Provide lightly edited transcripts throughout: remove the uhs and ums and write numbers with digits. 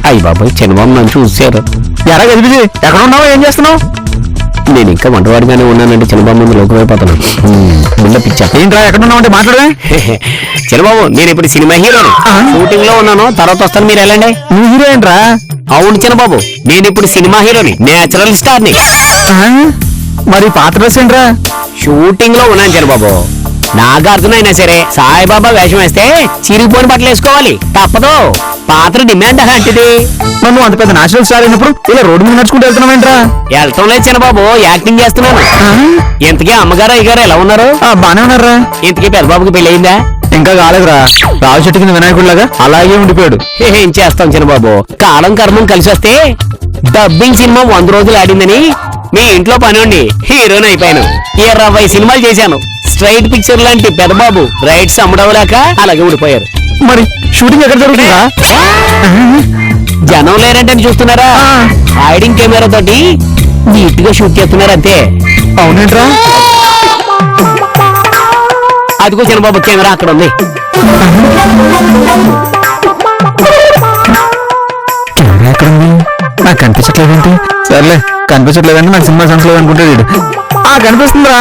అయ్యి బాబాయ్ చంద్రబాబు నన్ను చూసారు. ఎరా గజిబిజి ఎక్కడ ఉన్నావు, ఏం చేస్తున్నావు? నేను ఇంకా వంటవాడిగానే ఉన్నానంటే చంద్రబాబు ముందు లోకమైపోతున్నాను. ముందు పిచ్చా ఏంట్రా ఎక్కడ ఉన్నావు అంటే మాట్లాడవే. చంద్రబాబు నేను ఇప్పుడు సినిమా హీరోని, షూటింగ్ లో ఉన్నాను, తర్వాత వస్తాను, మీరు వెళ్ళండి. నువ్వు హీరో ఏంట్రా? అవును చంద్రబాబు, నేను ఇప్పుడు సినిమా హీరోని, నేచురల్ స్టార్ ని. మరి పాత డ్రెస్ ఏంట్రా? షూటింగ్ లో ఉన్నాను చంద్రబాబు. నాగార్జున అయినా సరే సాయిబాబా వేషం వేస్తే చిరిగిపోయిన బట్టలు వేసుకోవాలి, తప్పదు. పాత్ర డిమాండ్ అలాంటిది. నువ్వు అంత పెద్ద నేచురల్ స్టార్ అయినప్పుడు ఇలా రోడ్డు మీద నడుచుకుంటూ వెళ్తున్నావు ఏంట్రా? వెళ్ళటం లేదు చంద్రబాబు, యాక్టింగ్ చేస్తున్నాను. ఇంతకీ అమ్మగారు అయ్యగారు ఎలా ఉన్నారు? బానే ఉన్నారా? ఇంతకీ పెద్దబాబుకి పెళ్లి అయిందా? ఇంకా కాలేదురా. రావు చెట్టు కింద వినాయకుడిలాగా అలాగే ఉండిపోయాడు. ఏం చేస్తాం చంద్రబాబు, కాలం కర్మం కలిసి వస్తే డబ్బింగ్ సినిమా 100 రోజులు ఆడిందని మీ ఇంట్లో పని ఉండి హీరోని అయిపోయాను. 20 సినిమాలు చేశాను. స్ట్రైట్ పిక్చర్ లాంటి పెద్దబాబు రైట్స్ అమ్మడవలేక అలాగే ఉండిపోయారు. మరి షూటింగ్ ఎక్కడ జరుగుతుందా? జనం లేరంటే చూస్తున్నారా? హైడింగ్ కెమెరా తోటి నీట్ గా షూట్ చేస్తున్నారు అంతే. అవునేంట్రా? అదిగో చంద్రబాబు కెమెరా అక్కడ ఉంది. కెమెరా ఎక్కడ ఉంది? నాకు కనిపించట్లేదేంటి? సర్లే, కనిపించట్లేదంటే నాకు సినిమా సెన్స్ లేదు అనుకుంటే వీడు. కనిపిస్తుందిరా.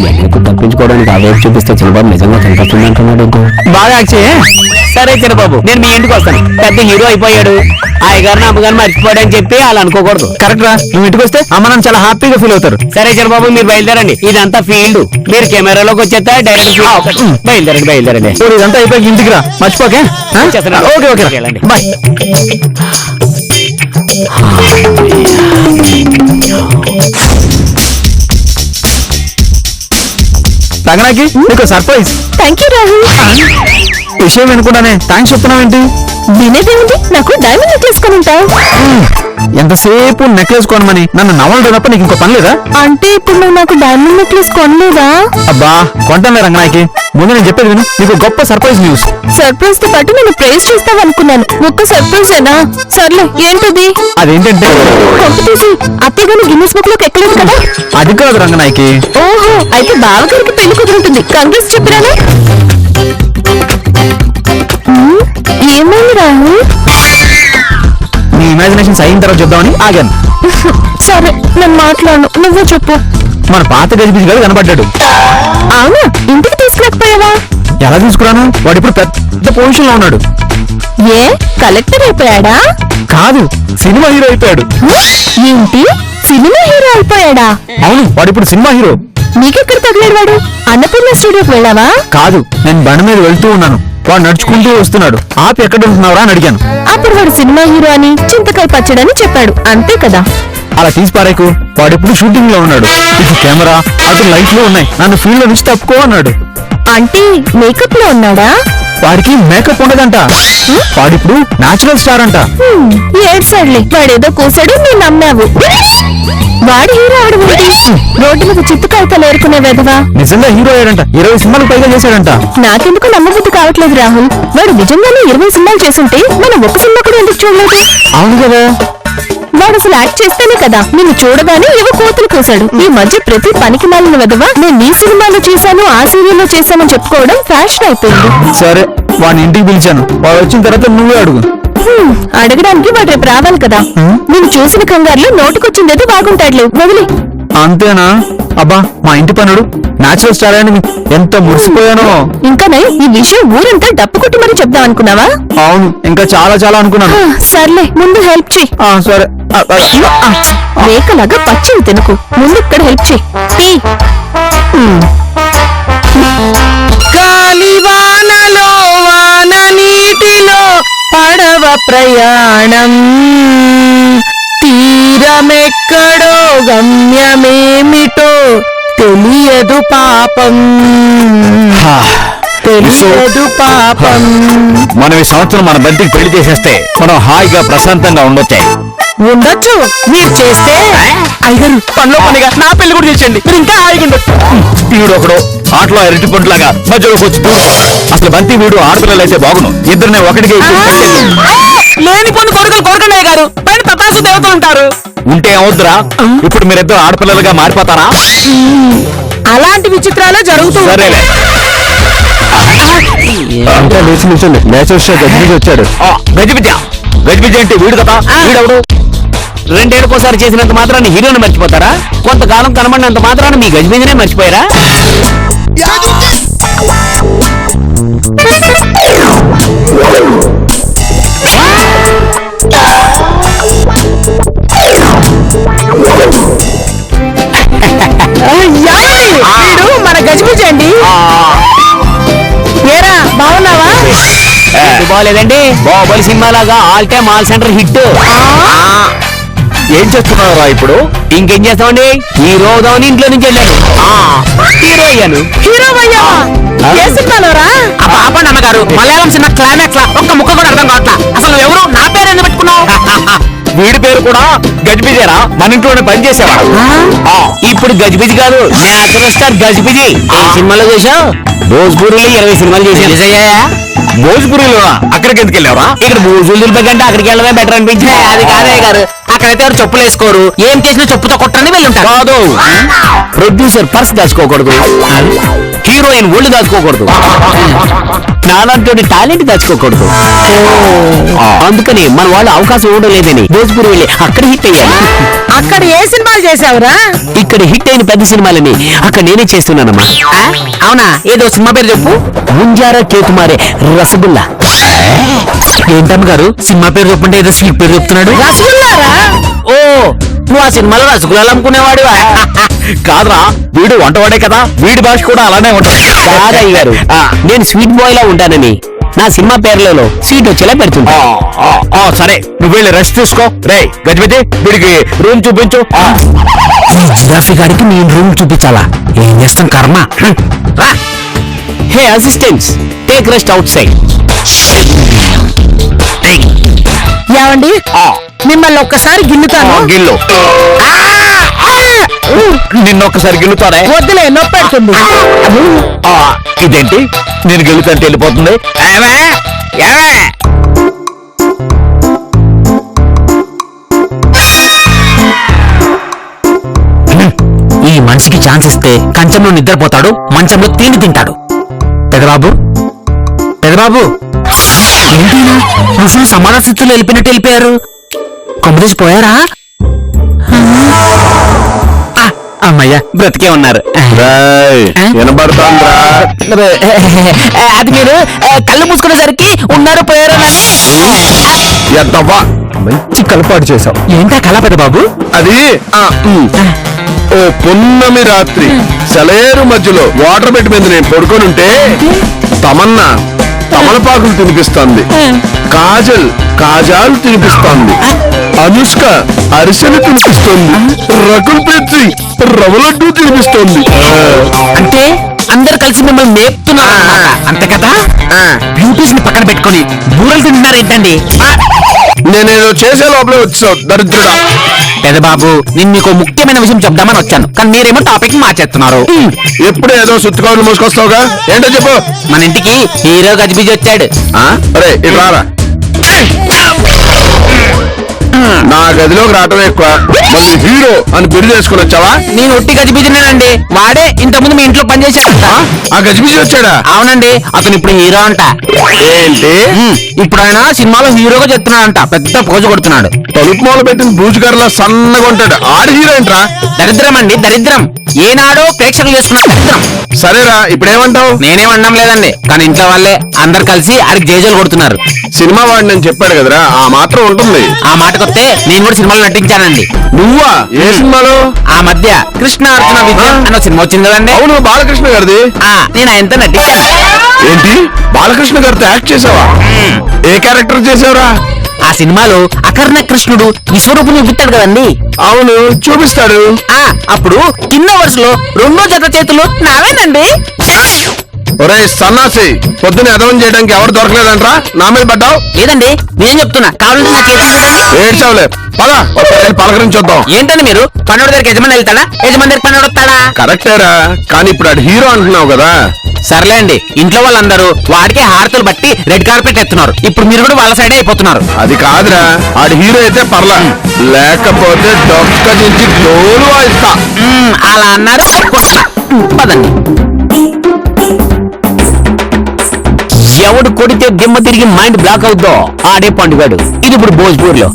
ఎందుకు తప్పించుకోవడానికి ఆ వైపు చూపిస్తే చంద్రబాబు నిజంగా కనిపిస్తుంది అంటున్నాడు. బాగా యాక్ట్ చేయ. సరే చంద్రబాబు, నేను మీ ఇంటికి వస్తాను. పెద్ద హీరో అయిపోయాడు, అయ్యగారిని అమ్మగారిని మర్చిపోయాడని చెప్పి అలా అనుకోకూడదు. కరెక్ట్ రా. నువ్వు ఇంటికి వస్తే అమ్మ నన్ను చాలా హ్యాపీగా ఫీల్ అవుతారు. సరే చంద్రబాబు, మీరు బయలుదేరండి. ఇదంతా ఫీల్డ్, మీరు కెమెరాలోకి వచ్చేస్తా డైరెక్ట్ బయలుదేరండి. ఇదంతా అయిపోయి ఇంటికి రా, మర్చిపోకే. Okay okay, bye. రంగనాకి నీకు సర్ప్రైజ్. Thank you Rahul. విషయం వినుకుండానే థ్యాంక్స్ చెప్తున్నావేంటి? వినేదేముంది, నాకు డైమండ్ నెక్లెస్ కొనుంటావు. ఎంతసేపు నెక్లెస్ కొనమని నన్ను నవ్వడం తప్ప నీకు ఇంకో పని లేదా? అంటే ఇప్పుడు నువ్వు నాకు డైమండ్ నెక్లెస్ కొనలేదా? అబ్బా కొంటానే రంగనాకి. ముందు నేను చెప్పేది విను, నీకు గొప్ప సర్ప్రైజ్ న్యూస్. సర్ప్రైజ్ తో పాటు నేను ప్రైజ్ చేస్తావు అనుకున్నాను. ఒక్క సర్ప్రైజ్ ఏనా? సర్లే, ఏంటది? అదేంటంటే తీసి అత్తయ్య గారిని గిన్నెస్ బుక్ లోకి ఎక్కలేదు కదా? అది కాదు రంగనాయకి. ఓహో, అయితే బావగారికి పెళ్లి కుదురుంటుంది. కాంగ్రెస్ చెప్పిరాను. ఏమైంది రాహుల్? నీ ఇమాజినేషన్ అయిన తర్వాత చెప్దామని ఆగాను. సరే, నేను మాట్లాడను, నువ్వే చెప్పు. మన పాత గజిబిజి గారు కనబడ్డాడు. అవునా? ఇంటికి తీసుకురాకపోయావా? ఎలా తీసుకురాను? వాడు ఇప్పుడు పెద్ద పొజిషన్ లో ఉన్నాడు. ఏ కలెక్టర్ అయిపోయాడా? కాదు, సినిమా హీరో అయిపోయాడు. ఏంటి, సినిమా హీరో అయిపోయాడా? అవును, వాడు ఇప్పుడు సినిమా హీరో. నీకెక్కడ తగిలాడు వాడు? అన్నపూర్ణ స్టూడియోకి వెళ్ళావా? కాదు, నేను బండి మీద వెళ్తూ ఉన్నాను, వాడు నడుచుకుంటూ వస్తున్నాడు. ఆపి ఎక్కడ ఉంటున్నావురా అని అడిగాను. అప్పుడు వాడు సినిమా హీరో అని చింతకాయ పచ్చడని చెప్పాడు, అంతే కదా? అలా తీసి పారేకు. వాడు ఇప్పుడు షూటింగ్ లో ఉన్నాడు. ఇటు కెమెరా అటు లైట్ లో ఉన్నాయి. నన్ను ఫీల్డ్ లో నుంచి తప్పుకో అన్నాడు. అంటే మేకప్ లో ఉన్నాడా? వాడికి మేకప్ ఉండదంట. వాడిప్పుడు నేచురల్ స్టార్ అంట. ఏడ్సాడులే, వాడేదో కూసాడు, నేను నమ్మావు. వాడు హీరో అవడం ఏంటి? రోడ్డు మీద చిత్తుకాయతలు ఏరుకునే వెధవా. నిజంగా హీరో అయ్యాడంట. 20 సినిమాలు పైగా చేశాడంట. నాకెందుకు నమ్మబుద్ధి కావట్లేదు రాహుల్. వాడు నిజంగానే 20 సినిమాలు చేస్తుంటే మనం ఒక సినిమా కూడా ఎందుకు చూడలేదు? అవును కదా, వాడు అసలు యాక్ట్ చేస్తేనే కదా నిన్ను చూడగానే ఏవో కోతులు కూశాడు. ఈ మధ్య ప్రతి పనికి మాలిన వెధవా నేను ఈ సినిమాలో చేశాను, ఆ సీరియల్లో చేశానని చెప్పుకోవడం ఫ్యాషన్ అయిపోయింది. సరే, వాడిని ఇంటికి పిలిచాను. వాడు వచ్చిన తర్వాత నువ్వే అడుగు. అడగడానికి వాడు రేపు రావాలి కదా. నేను చూసిన కంగారులో నోటుకొచ్చిందేదో బాగుంటాడులే, వదిలే. అంతేనా? అబ్బా, మా ఇంటి పనుడు నేచురల్ స్టార్ అని ఎంత మురిసిపోయానో. ఇంకా ఈ విషయం ఊరంతా డప్పు కొట్టి మరీ చెప్దాం అనుకున్నావా? అవును, ఇంకా చాలా చాలా అనుకున్నాను. సర్లే, ముందు హెల్ప్ చెయ్యి. సరే. మేకలాగా పచ్చివి తినకు, ముందు ఇక్కడ హెల్ప్ చెయ్యి. గాలివానలో వాన నీటిలో పడవ ప్రయాణం, తీరమెక్కడో గమ్యమేమిటో తెలియదు పాపం, తెలియదు పాపం. మనం ఈ సంవత్సరం మన బంతికి పెళ్లి చేసేస్తే మనం హాయిగా ప్రశాంతంగా ఉండొచ్చాయి. ఉండొచ్చు, మీరు చేస్తే. అయ్యగారు, పనిలో పనిగా నా పెళ్లి కూడా చేసేయండి, మీరు ఇంకా హాయిగా ఉండొచ్చు. వీడు ఒకడు ఆటలో అరటి పండులాగా మధ్యలోకి వచ్చి అసలు బంతి వీడు ఆడపిల్లలు అయితే బాగును. ఇద్దరిని ఒకటికి లేని కొన్ని కొడుకులు కొరకనే గారు పైన తపాసు దేవతలు ఉంటారు. ఉంటే ఏమవుద్దురా? ఇప్పుడు మీరిద్దరు ఆడపిల్లలుగా మారిపోతారా? అలాంటి విచిత్రాలే జరుగుతూ సరేలే. అంతా లేచి నిల్చోండి. నేచర్ షో గజిబిజి వచ్చాడు. గజిబిజ గజిబిజి అంటే వీడు కదా. వీడెవడు? రెండేళ్ళకోసారి చేసినంత మాత్రాన్ని హీరోని మర్చిపోతారా? కొంతకాలం కనబడినంత మాత్రాన్ని మీ గజిబిజినే మర్చిపోయారా? వీడు మన గజిబిజి అండి. ఏరా బాగున్నావా? ఎందుకు బాగోలేదండి? బాహుబలి సినిమా లాగా all time all centre hit. ఏం చేస్తున్నారా ఇప్పుడు? ఇంకేం చేస్తామండి? హీరో అవుదామని ఇంట్లో నుంచి వెళ్ళాను. హీరో అయ్యాను. హీరో అయ్యావా? ఏ సినిమాలోరా? ఆపండి అన్నగారు, మలయాళం సినిమా క్లైమాక్స్ లా ఒక్క ముక్క కూడా అర్థం కావట్లా. అసలు ఎవరు నా పేరు ఎందుకు పెట్టుకున్నావు? వీడి పేరు కూడా గజిబిజేరా. మన ఇంట్లోనే పని చేసేవాడు. ఇప్పుడు గజిబిజి కాదు, నేచురల్ స్టార్ గజిబిజి. ఏ సినిమాలో చేశావు? భోజ్పూరిలో 20 సినిమాలు చేశాను. భోజ్పురిలో అక్కడికి ఎందుకు వెళ్ళావరా? ఇక్కడ భూజులు దులిపకంటే అక్కడికి వెళ్ళడమే బెటర్ అనిపించింది. అది కాదయ్య గారు, అక్కడైతే ఎవరు చెప్పులు వేసుకోరు, ఏం చేసినా చెప్పుతో కొట్టని వెళ్ళి ఉంటారు. కాదు, ప్రొడ్యూసర్ పర్స్ దాచుకోకూడదు, హీరోయిన్ ఒళ్ళు దాచుకోకూడదు, నాలాంటి టాలెంట్ దాచుకోకూడదు. అందుకని మన వాళ్ళు అవకాశం ఇవ్వడం లేదని భోజ్పూరి వెళ్ళి అక్కడ హిట్ అయ్యాను. అక్కడ ఏ సినిమాలు చేసావురా? ఇక్కడ హిట్ అయిన పెద్ద సినిమాలని అక్కడ నేనే చేస్తున్నానమ్మా. అవునా? ఏదో సినిమా పేరు చెప్పు. ముంజారా కేకుమారే రసగుల్లా. ఏంటమ్మ గారు, సినిమా పేరు చెప్పుంటే ఏదో స్వీట్ పేరు చెప్తున్నాడు. రసగుల్లారా? ఓ, నువ్వు ఆ సినిమాలో రసగుల్లాలు అమ్ముకునేవాడివా? కాదురా, వీడు వంటవాడే కదా, వీడి భాష కూడా అలానే ఉంటుంది. కాదయ్య గారు, నేను స్వీట్ బాయ్ లా ఉంటానని నా సినిమా పేర్లలో స్వీట్ వచ్చేలా పెడుతుంటా. సరే, నువ్వు వెళ్ళి రెస్ట్ తీసుకో. రే గజిబిజి, వీడికి రూమ్ చూపించు. జిరాఫీ గారికి నేను రూమ్ చూపించాలా? ఏం చేస్తాం కర్మ. Hey assistants, take rest outside. ఏమండి, మిమ్మల్ని ఒక్కసారి గిల్లుతాను. గిల్లు. నిన్నొక్కసారి గెలుతానే. వద్దులే, నొప్పి పెడుతుంది. ఇదేంటి, నేను గెలుతాంటే వెళ్ళిపోతుంది. ఈ మనిషికి ఛాన్స్ ఇస్తే కంచంలో నిద్రపోతాడు, మంచంలో తిండి తింటాడు. పెదబాబు, పెదబాబు, ఏంటి ఋషులు సమాన స్థితిలో వెళ్ళిపోయినట్టు వెళ్ళిపోయారు. కొమ్మదీసి పోయారా? అమ్మయ్య, బ్రతికే ఉన్నారు. వినబడుతోందిరా? అది మీరు కళ్ళు మూసుకునేసరికి ఉన్నారు పోయారు. ఎద్దవ్వా, మంచి కలపాటు చేశావు. ఏంటా కళ పెదబాబు? అది ఓ పున్నమి రాత్రి సెలయేరు మధ్యలో వాటర్ బెడ్ మీద నేను పడుకొని ఉంటే తమన్నా తమలపాకులు తినిపిస్తోంది, కాజల్ కాజాలు తినిపిస్తోంది, అనుష్క అరిసెలు తినిపిస్తోంది, రకుల్ ప్రీత్ సింగ్ రవ్వ లడ్డూ తినిపిస్తోంది. అంటే అందరు కలిసి మిమ్మల్ని మేపుతున్నారు అంతే కదా? బ్యూటీస్ ని పక్కన పెట్టుకొని బూరలు తింటున్నారు ఏంటండి? నేనేదో చేసే లోపలే వచ్చావు దరిద్రుడా. పెదబాబు, నేను మీకు ముఖ్యమైన విషయం చెప్దామని వచ్చాను, కానీ మీరేమో టాపిక్ మార్చేస్తున్నారు. ఎప్పుడు ఏదో సుత్తుకోవాలి మోసుకొస్తావుగా, ఏంటో చెప్పు. మన ఇంటికి హీరో గజిబిజి వచ్చాడు. అరే ఇటు రారా. నా గదిలోకి రావటం ఎక్కువ, మళ్ళీ హీరో అని బిరుదు చేసుకుని వచ్చావా? నేను ఒట్టి గజిబిజినేనండి. వాడే ఇంతకుముందు మీ ఇంట్లో పనిచేశాడంట. ఆ గజిబిజి వచ్చాడా? అవునండి, అతను ఇప్పుడు హీరో అంట. ఏంటి? ఇప్పుడు ఆయన సినిమాలో హీరోగా చెప్తున్నాడంట, పెద్ద పోజు కొడుతున్నాడు. తలుపు మూల పెట్టిన బూజుగారిలా సన్నగా ఉంటాడు. ఆడు హీరో ఏంట్రా? దరిద్రం అండి, దరిద్రం. ఏనాడో ప్రేక్షకులు చేసుకున్న దరిద్రం. సరేరా, ఇప్పుడేమంటావు? నేనేం అనడం లేదండి, కానీ ఇంట్లో వాళ్ళే అందరు కలిసి ఆడికి జేజలు కొడుతున్నారు. సినిమా వాడిని నేను చెప్పాడు కదరా, ఆ మాత్రం ఉంటుంది. ఆ మాటకొస్తే నేను కూడా సినిమాలో నటించానండి. నువ్వా? ఏ సినిమాలో? ఆ మధ్య కృష్ణ అర్జున విజయం అన్న సినిమా వచ్చింది కదండి. అవును, బాలకృష్ణ గారిది. నేను ఆయనతో నటించాను. ఏంటి, బాలకృష్ణ గారితో యాక్ట్ చేసావా? ఏ క్యారెక్టర్ చేసావురా? ఆ సినిమాలో అకర్ణ కృష్ణుడు విశ్వరూపం చూపిస్తాడు కదండి. అవును, చూపిస్తాడు. అప్పుడు కింద వరుసలో రెండో జత చేతులు నావేనండి. ఒరే సన్నాసి, పొద్దున ఎదవం చేయడానికి ఎవరు దొరకలేదంట్రా, నా మీద పడ్డావు? లేదండి, నేను చెప్తున్నా, కావాలంటే నా చేతులు చూడండి. ఏడ్చావులే, పదా పలకరించొద్దాం. ఏంటండి మీరు, పన్నోడి దగ్గరికి యజమాని వెళ్తాడా, యజమాని దగ్గర పన్నోడు వస్తాడా? కరెక్టేరా, కానీ ఇప్పుడు అది హీరో అంటున్నావు కదా. సర్లే అండి, ఇంట్లో వాళ్ళందరూ వాడికే హారతులు బట్టి రెడ్ కార్పెట్ ఎత్తున్నారు. ఇప్పుడు మీరు కూడా వాళ్ళ సైడే అయిపోతున్నారు. అది కాదురా, ఆడి హీరో అయితే పర్లా, లేకపోతే డొక్క నుంచి డోలు వాయిస్తా. అలా అన్నారు. పదండి. ఎవడు కొడితే దిమ్మ తిరిగి మైండ్ బ్లాక్ అవుద్దో ఆడే పండుగాడు. ఇది ఇప్పుడు భోజ్పూర్ లో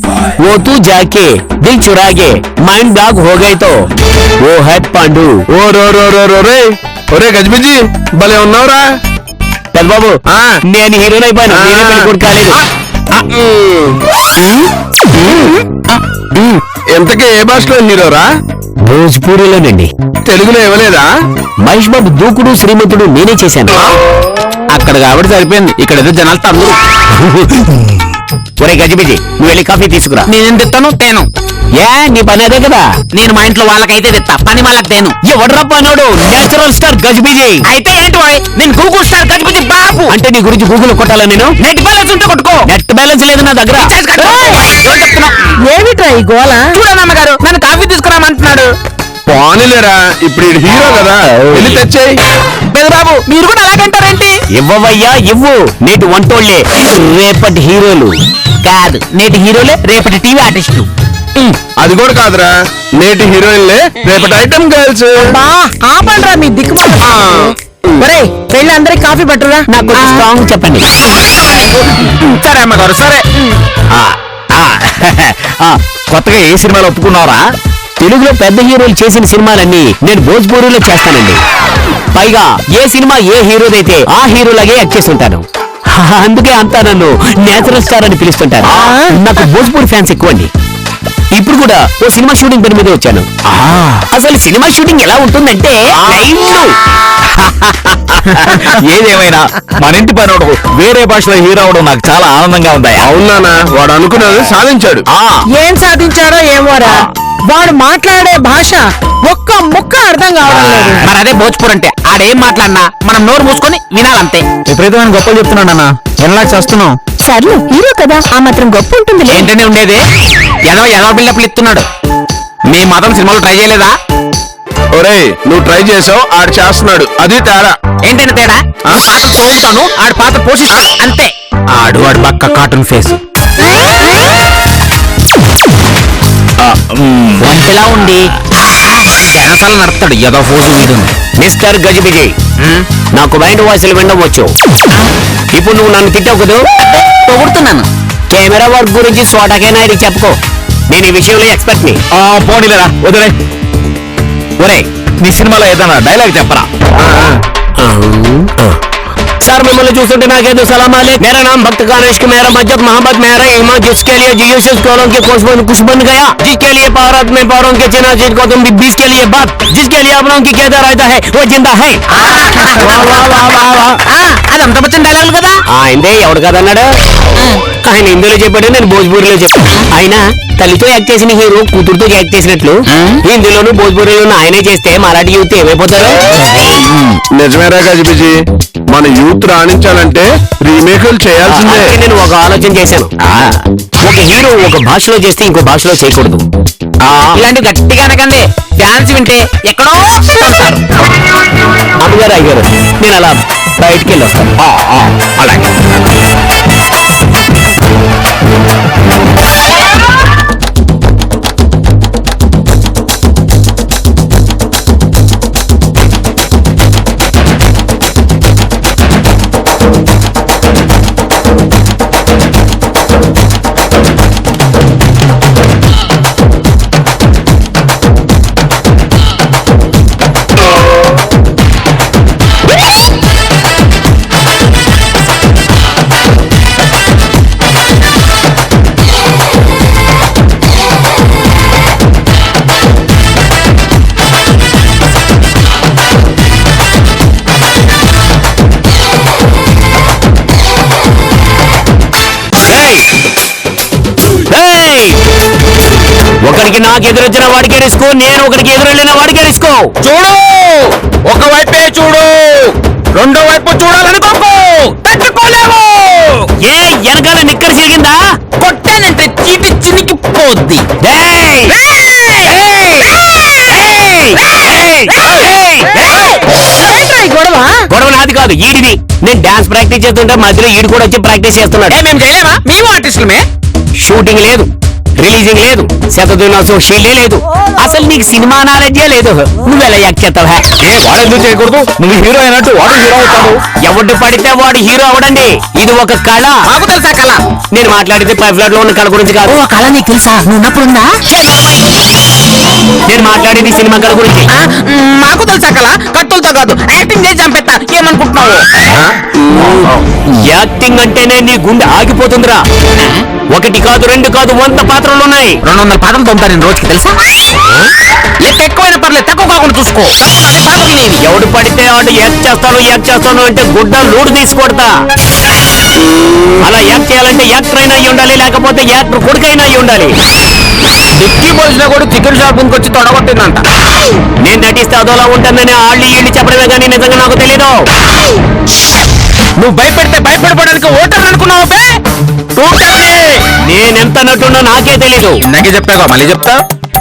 ఓ తూ జాకే దిల్ చురాగే మైండ్ బ్లాక్ హోగైతో ఓ హై పండు. ఓ రో రో రో రో రే ఒరే గజిబిజి భలే ఉన్నావురా. పెద్దబాబు నేను హీరోయిన్ అయిపోయాను, నేనే పెళ్లి కొడుకు కాలేదు. ఎంతకీ ఏ భాషలో హీరోరా? భోజ్పూరిలోనండి. తెలుగులో ఇవ్వలేదా? మహేష్ బాబు దూకుడు శ్రీమంతుడు నేనే చేశాను. అక్కడ కాబట్టి సరిపోయింది, ఇక్కడ ఏదో జనాలతో అందరూ. ఒరే గజిబిజి నువ్వు వెళ్ళి కాఫీ తీసుకురా. నేనేం తెస్తాను తేను. ఏ నీ పని అదే కదా. నేను మా ఇంట్లో వాళ్ళకైతే తెస్తా, పని వాళ్ళకి తేను. ఎవడ్రా పనోడు? నేచురల్ స్టార్ గజిబిజి. అయితే ఏంటి బాయ్, నేను గూగుల్ స్టార్ గజపతి బాబు. అంటే నీ గురించి గూగుల్ కొట్టాలా నేను? నెట్ బ్యాలెన్స్ ఉంటే కొట్టుకో. నెట్ బ్యాలెన్స్ లేదు నా దగ్గర. ఏమిట్రా ఈ గోల? చూడండి అమ్మగారు, నన్ను కాఫీ తీసుకురామంటున్నాడు. పోనీలేరా, ఇప్పుడు ఈడు హీరో కదా, వెళ్ళి తెచ్చేయి. బాబు మీరు కూడా అలాగంటారేంటి? ఇవ్వవయ్యా ఇవ్వు. నేటి వంటోళ్లే రేపటి హీరోలు. కాదు, నేటి హీరోలే రేపటి టీవీ ఆర్టిస్టులు. అది కూడా కాదురా, నేటి హీరోయిన్లే రేపటి ఐటమ్ గర్ల్స్. ఆపండ్రా మీ దిక్కు. ఒరేయ్ వెళ్ళి అందరికి కాఫీ పట్టురా. నాకు కొంచెం స్ట్రాంగ్ చెప్పండి. సరే అమ్మగారు సరే. ఆ, ఆ, ఆ, కొత్తగా ఏ సినిమాలు ఒప్పుకున్నారా? తెలుగులో పెద్ద హీరోలు చేసిన సినిమాలన్నీ నేను భోజ్పూరిలో చేస్తానండి. పైగా ఏ సినిమా ఏ హీరోదైతే ఆ హీరోలాగే యాక్ట్ చేస్తుంటాను. అందుకే అంతా నన్ను నేచురల్ స్టార్ అని పిలుస్తుంటారు. నాకు భోజ్పూరి ఫ్యాన్స్ ఎక్కువ అండి. ఇప్పుడు కూడా ఓ సినిమా షూటింగ్ పని మీద వచ్చాను. అసలు సినిమా షూటింగ్ ఎలా ఉంటుందంటే ఏదేమైనా మన ఇంటి పనోడు వేరే భాషలో హీరో అవడం నాకు చాలా ఆనందంగా ఉంది. అవునా, వాడు అనుకున్నది సాధించాడు. ఏం సాధించాడో ఏమోరా, వాడు మాట్లాడే భాష ఒక్క ముక్క అర్థం కావడం లేదు. మరి అదే భోజ్పూర్ అంటే ఆడేం మాట్లాడినా మనం నోరు మూసుకొని వినాలంతే. విపరీతమైన గొప్పలు చెప్తున్నాడు అన్న, ఎలా చేస్తున్నావు? సర్లు హీరో కదా, ఆ మాత్రం గొప్ప ఉంటుంది. ఏంటనే ఉండేది, ఏదో బిల్డప్లు ఇస్తున్నాడు. మీ మతం సినిమాలు ట్రై చేయలేదా? ఒరేయ్ నువ్వు ట్రై చేసావు, ఆడు చేస్తున్నాడు, అది తేడా. ఏంటంటే తేడా? పాత్ర తోపుతాను, ఆడి పాత్ర పోషిస్తాను అంతే. ఆడు వాడు పక్క కార్టూన్ ఫేస్. వంటలా ఉండి జనసాల నడుపుతాడు, ఏదో ఫోజు వీడు. మిస్టర్ గజిబిజి, నాకు మైండ్ వాయిస్లు వినడం వచ్చు. ఇప్పుడు నువ్వు నన్ను తిట్టావు కదా, పొగుడుతున్నాను. కెమెరా వర్క్ గురించి సోటాకైనా ఇది చెప్పుకో. నేను ఈ విషయంలో ఎక్స్పర్ట్ ని. పోనీలేరా, వదిలే. ఒరే నీ సినిమాలో ఏదైనా డైలాగ్ చెప్పరా? సార్ మిమ్మల్ని చూస్తుంటే నాకేదో సలామాలే. मेरा नाम भक्त का इश्क मेरा मजहब मोहब्बत मेरा ईमान जिसके लिए जीसस कोलों के कुछ बन गया जिसके लिए पारत में पारों के चिना जीत को तुम 20 के लिए बात जिसके लिए अपनों की कहता रहता है वो जिंदा है. అది అంత వచ్చిన డైలాగులు కదా. ఆయనదే ఎవడు కదన్నాడు? ఆయన హిందీలో చెప్పాడు, నేను భోజ్పూరిలో చెప్పాను. ఆయన తల్లితో యాక్ట్ చేసిన హీరో కూతురుతో యాక్ట్ చేసినట్లు హిందీలోను భోజ్పూరిలోను ఆయనే చేస్తే మరాఠీ యూత్ ఏమైపోతారు? నిజమేరా గజిబిజి, మన యూత్ రాణించాలంటే రీమేకులు చేయాల్సిందే. అందుకే నేను ఒక ఆలోచన చేశాను. ఒక హీరో ఒక భాషలో చేస్తే ఇంకో భాషలో చేయకూడదు. ఇలాంటి గట్టిగా అనకండి, డాన్స్ వింటే ఎక్కడో ఉంటారు. అమ్మగారు అయ్యారు, నేను అలా బయటికి వెళ్ళి వస్తాను. అలాగే. ఒకడికి నాకు ఎదురొచ్చిన వాడికే రిస్క్, నేను ఒకడికి ఎదురెళ్ళిన వాడికే రిస్క్. చూడు, ఒకవైపే చూడు, రెండో వైపు చూడాలనుకోకు, తట్టుకోలేవు. ఏ వెనకాల నిక్కర సిరిగిందా? కొట్టానంటే చీటి చినికి పోద్ది. గొడవ నాది కాదు, ఈడిది. నేను డాన్స్ ప్రాక్టీస్ చేస్తుంటే మధ్యలో ఈడు కూడా వచ్చి ప్రాక్టీస్ చేస్తున్నాడు. మేము చేయలేమా? మేము ఆర్టిస్టులమే. షూటింగ్ లేదు, రిలీజింగ్ లేదు, శతదినోత్సవం షీల్డే లేదు, అసలు నీకు సినిమా నాలెడ్జే లేదు. నువ్వెలా యాక్ట్ చేస్తావా? ఏ వాడు ఎందుకు చేయకూడదు? నువ్వు హీరో అయినట్టు వాడు హీరో అవుతాడు. ఎవడు పడితే వాడు హీరో అవడండి. ఇది ఒక కళ. మాకు తెలుసా కళ? నేను మాట్లాడితే పైఫ్లాట్ లో ఉన్న కళ గురించి కాదు. ఓ కళ నీకు తెలుసా? నువ్వు ఉన్నప్పుడుందా? నేను మాట్లాడేది సినిమా కళ గురించి. మాకు తెలుసా కళ? కట్టులతో కాదు, యాక్టింగ్ చేసి చంపేస్తా. ఏమనుకుంటున్నావు? యాక్టింగ్ అంటేనే నీ గుండె ఆగిపోతుందిరా. ఒకటి కాదు, రెండు కాదు, 100 పాత్రలు ఉన్నాయి. 200 పాటలు తోముతా నేను రోజుకి, తెలుసా? లెక్క ఎక్కువైనా పర్లేదు, తక్కువ కాకుండా చూసుకో. ఎవడు పడితే వాడు యాక్ట్ చేస్తాను అంటే గుడ్డ లోడు తీసుకొడతా. అలా యాక్ట్ చేయాలంటే యాక్టర్ అయినా అయి ఉండాలి, లేకపోతే యాక్టర్ కొడుకైనా అయి ఉండాలి. డిక్కీ పోలీసులో కూడా చికెన్ షాప్ ముందుకు వచ్చి తొడగొట్టిందంట. నేను నటిస్తే అదోలా ఉంటుందని వాళ్ళు వీళ్ళు చెప్పడమే కానీ నిజంగా నాకు తెలీదు. నువ్వు భయపెడితే భయపడిపోవడానికి ఓటర్ అనుకున్నావు బే. నేనెంత నటున్నా నాకే తెలీదు. ఇందాకే చెప్పాగా, మళ్ళీ చెప్తా.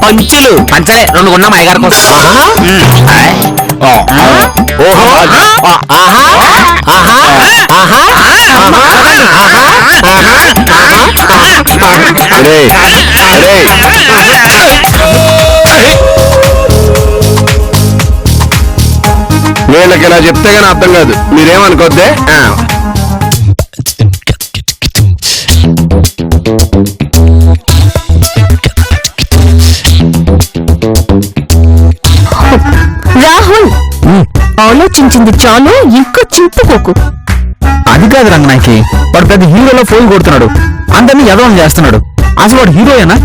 పంచులు పంచలే 2 కొన్నా మా అయ్యగారి కోసం. ఓహో ఆహా ఆహా ఆహా వీళ్ళకి ఇలా చెప్తే గానీ అర్థం కాదు. మీరేమనుకోద్దే. రాహుల్, ఆలోచించింది చాలు, ఇంకా చింపుకోకు. అది కాదు రంగనాయకి, వాడు పెద్ద హీరోలో ఫోన్ కొడుతున్నాడు, అందరినీ యదవం చేస్తున్నాడు. అసలు వాడు హీరోయేనా?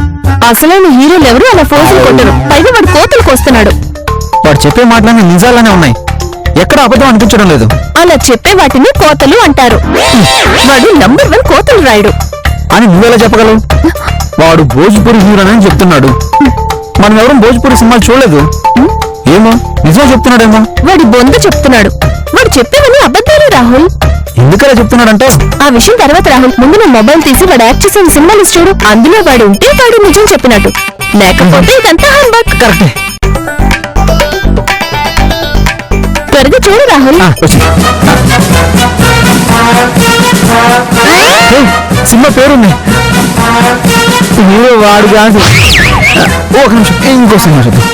అసలైన హీరోలు ఎవరు అలా ఫోజులు కొట్టరు. పైగా వాడు కోతలకు వస్తున్నాడు. వాడు చెప్పే మాటలన్నీ నిజాలనే ఉన్నాయి, ఎక్కడ అబద్ధం అనిపించడం లేదు. అలా చెప్పే వాటిని కోతలు అంటారు. వాడు నంబర్ 1 కోతలు రాయుడు అని నువ్వెలా చెప్పగలవు? వాడు భోజ్పురి హీరోనని చెప్తున్నాడు. మనం ఎవరు భోజ్పురి సినిమాలు చూడలేదు. ఏమో నిజం చెప్తున్నాడేమో. వాడి బొంద చెప్తున్నాడు. వాడు చెప్పేవని అబద్ధాలు రాహుల్. ఎందుకలా చెప్తున్నాడంటే ఆ విషయం తర్వాత రాహుల్. ముందు నువ్వు మొబైల్ తీసి వాడు యాక్ట్ చేసిన సినిమా లిస్ట్ చూడు. అందులో వాడు ఉంటే వాడు నిజం చెప్పినట్టు, లేకపోతే ఇదంతా హంబక్. కరెక్టే. త్వరగా చూడు రాహుల్. సినిమా పేరుంది, హీరో వాడు కాదు. ఒక నిమిషం, ఇంకో సినిమా చూద్దాం.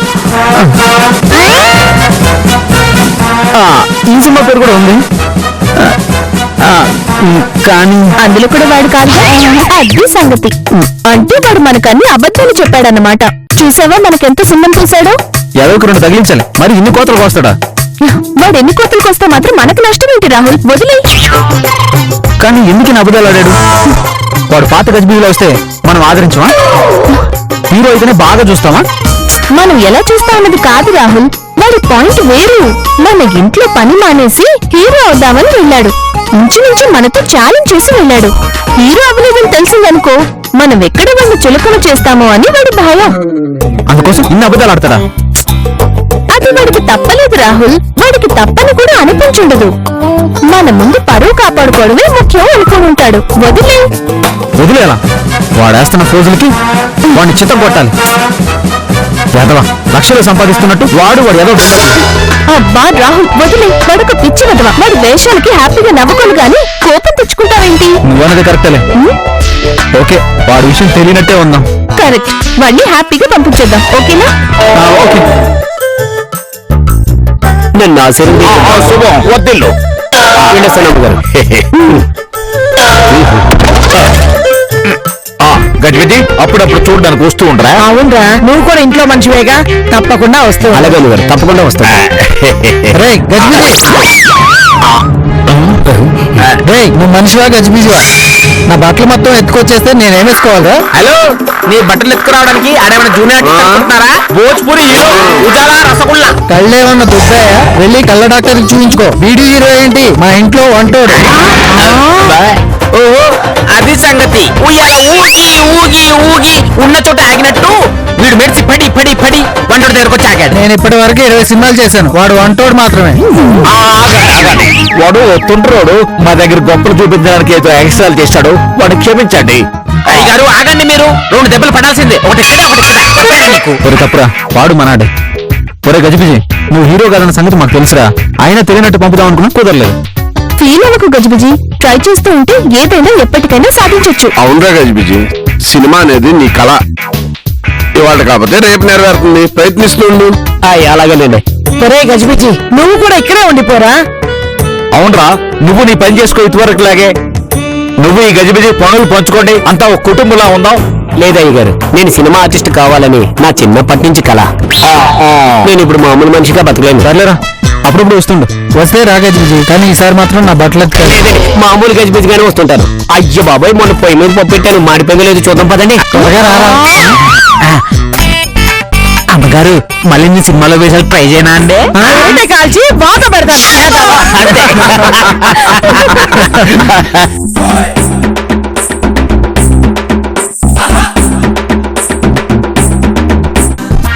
ఈ సినిమా పేరు కూడా ఉంది, కానీ అందులో కూడా వాడు కాదు. అది సంగతి. అంటే వాడు మనకన్ని అబద్ధాలు చెప్పాడన్నమాట. చూసావా మనకెంత సున్నం పూసాడో. ఏదో ఒక 2 తగిలించాలి, మరి ఇన్ని కోతలకు వస్తాడా? వాడు ఎన్ని కోతలకు వస్తే మాత్రం మనకు నష్టం ఏంటి రాహుల్? వదిలే. కానీ ఎందుకు అబద్ధాలు ఆడాడు? వాడు పాత గజిబిజిలో వస్తే మనం ఆదరించమా? హీరో అయితేనే బాగా చూస్తామా? మనం ఎలా చూస్తా అన్నది కాదు రాహుల్. వాడి పాయింట్ వేరు. మన ఇంట్లో పని మానేసి హీరో అవుదామని వెళ్ళాడు. ఇంచుమించు మనతో ఛాలెంజ్ చేసి వెళ్ళాడు. హీరో అవ్వలేదని తెలిసిందనుకో, మనం ఎక్కడ వాడిని చులకన చేస్తామో అని వాడి భయం. అందుకోసం ఇన్ని అబద్ధాలు ఆడతాడా? అది వాడికి తప్పలేదు రాహుల్. వాడికి తప్పని కూడా అనిపించుండదు. మన ముందు పరువు కాపాడుకోవడమే ముఖ్యం అనుకుని ఉంటాడు. వదిలేలా? వాడేస్తున్న ఫోజులకి వాడిని చిత్తం కొట్టాలి. ఎదవా లక్షలు సంపాదిస్తున్నట్టు వాడు ఎదవ. అబ్బా రాహుల్ వదిలే. వాడొక పిచ్చి వదవా. వాడి వేషాలకి హ్యాపీగా నవ్వుకోను గాని కోపం తెచ్చుకుంటావేంటి? నువ్వన్నది కరెక్టేలే. ఓకే, వాడి విషయం తెలియనట్టే ఉందాం. కరెక్ట్. వాడిని హ్యాపీగా పంపించేద్దాం. ఓకేనా? ఓకే. నన్ను శుభం వద్దిల్లు గారు. గజిబిజి అప్పుడప్పుడు చూడడానికి వస్తూ ఉండరా? అవునరా, నువ్వు కూడా ఇంట్లో మనిషివేగా, తప్పకుండా వస్తావు. అలాగే గారు, తప్పకుండా వస్తా. నువ్వు మనిషివా గజిబిజివా? నా బట్టలు మొత్తం ఎత్తుకొచ్చేస్తే నేనేం వేసుకోవాలరా? హలో, నీ బట్టలు ఎత్తుకురావడానికి ఆడేమైనా జూనియర్ అనుకుంటున్నారా? భోజ్పురి హీరో ఉజాలా రసగుల్లా. కళ్ళేమన్నా దుబ్బాయా? వెళ్ళి కళ్ళ డాక్టర్ చూపించుకో. వీడి హీరో ఏంటి మా ఇంట్లో వంటోడు. ఓహో, అది సంగతి. ఉయ్యాల ఊగి ఊగి ఊగి ఉన్న చోట ఆగినట్టు వీడు మెడిసి పడి పడి పడి వంటోడి దగ్గరకు వచ్చి ఆగాడు. నేను ఇప్పటి వరకు 20 సినిమాలు చేశాను, వాడు వంటోడు మాత్రమే. వాడు ఒత్తుంటాడు, మా దగ్గర గొప్పలు చూపించడానికి ఏదో ఎక్స్ట్రాలు చేశాడు, వాడు క్షమించండి. అయ్యగారు ఆగండి, మీరు 2 దెబ్బలు పడాల్సిందే. ఒకటి ఇక్కడ, ఒకటి ఇక్కడ. చెప్పాను నీకు. ఒరే తప్పురా, వాడు మనాడే. ఒరే గజిబిజి, నువ్వు హీరో కాదన్న సంగతి మాకు తెలుసురా. అయినా తెలియనట్టు పంపుదాం అనుకున్నా, కుదరలేదు. ఫీల్ అవ్వకు గజిబిజి. ట్రై చేస్తూ ఉంటే ఏదైనా ఎప్పటికైనా సాధించొచ్చు. అవునరా గజిబిజి, సినిమా అనేది నీ కళ. ఇవాళ కాకపోతే రేపు నెరవేరుతుంది, ప్రయత్నిస్తుండు. అలాగేనండి. ఒరే గజిబిజి నువ్వు కూడా ఇక్కడే ఉండిపోరా. అవునరా, నువ్వు నీ పని చేసుకో ఇటువరకు లాగే. నువ్వు ఈ గజిబిజి పనులు పంచుకోండి, అంతా ఒక కుటుంబంలా ఉందాం. లేదయ్య గారు, నేను సినిమా ఆర్టిస్ట్ కావాలని నా చిన్నప్పటి నుంచి కళ. నేను ఇప్పుడు మామూలు మనిషిగా బతకలేను. సర్లేరా, అప్పుడప్పుడు వస్తుండు. వస్తే రా గజిబిజి, కానీ ఈసారి మాత్రం నా బట్టలకు లేదండి, మామూలు గజిబిజిగానే వస్తుంటాను. అయ్యో బాబాయ్, మొన్న పొయ్యి మీద పప్పు పెట్టాను, మాడిపోయిందో లేదు చూద్దాం పదండి. అమ్మగారు మళ్ళీ మీ సినిమాలో వేసాలు ట్రై చేయనా అండి? కాల్చి బాధ పెడతా.